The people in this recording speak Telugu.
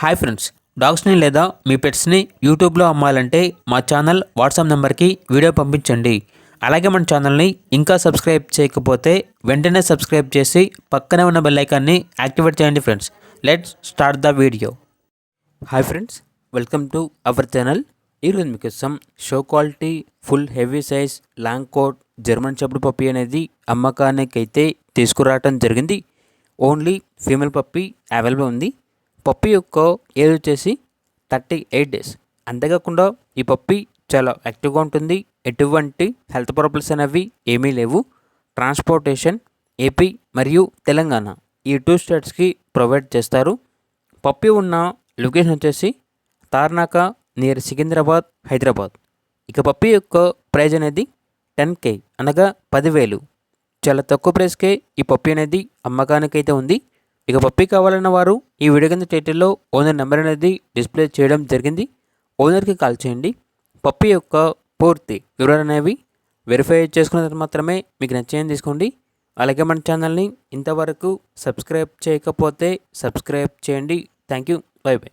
హాయ్ ఫ్రెండ్స్, డాగ్స్ని లేదా మీ పెట్స్ని యూట్యూబ్లో అమ్మాలంటే మా ఛానల్ వాట్సాప్ నెంబర్కి వీడియో పంపించండి. అలాగే మన ఛానల్ని ఇంకా సబ్స్క్రైబ్ చేయకపోతే వెంటనే సబ్స్క్రైబ్ చేసి పక్కనే ఉన్న బెల్ ఐకాన్ని యాక్టివేట్ చేయండి friends. Let's start the video. Hi friends, welcome to our channel. ఈరోజు మీకోసం show quality full heavy size long coat German shepherd puppy అనేది అమ్మకానికి అయితే తీసుకురావడం జరిగింది. ఓన్లీ ఫీమేల్ పప్పీ అవైలబుల్ ఉంది. పప్పీ యొక్క ఏజ్ వచ్చేసి 38 డేస్. అంతేకాకుండా ఈ పప్పీ చాలా యాక్టివ్గా ఉంటుంది. ఎటువంటి హెల్త్ ప్రాబ్లమ్స్ అనేవి ఏమీ లేవు. ట్రాన్స్పోర్టేషన్ ఏపీ మరియు తెలంగాణ ఈ 2 స్టేట్స్కి ప్రొవైడ్ చేస్తారు. పప్పీ ఉన్న లొకేషన్ వచ్చేసి తార్నాక నియర్ సికింద్రాబాద్, హైదరాబాద్. ఇక పప్పీ యొక్క ప్రైజ్ అనేది 10K అనగా 10,000. చాలా తక్కువ ప్రైస్కే ఈ పప్పీ అనేది అమ్మకానికి అయితే ఉంది. ఇక పప్పీ కావాలన్న వారు ఈ వీడియో కింద టైటిల్లో ఓనర్ నెంబర్ అనేది డిస్ప్లే చేయడం జరిగింది. ఓనర్కి కాల్ చేయండి. పప్పీ యొక్క పూర్తి వివరాలు అనేవి వెరిఫై చేసుకున్న తర్వాత మాత్రమే మీకు నచ్చేయని తీసుకోండి. అలాగే మన ఛానల్ని ఇంతవరకు సబ్స్క్రైబ్ చేయకపోతే సబ్స్క్రైబ్ చేయండి. Thank you. By by.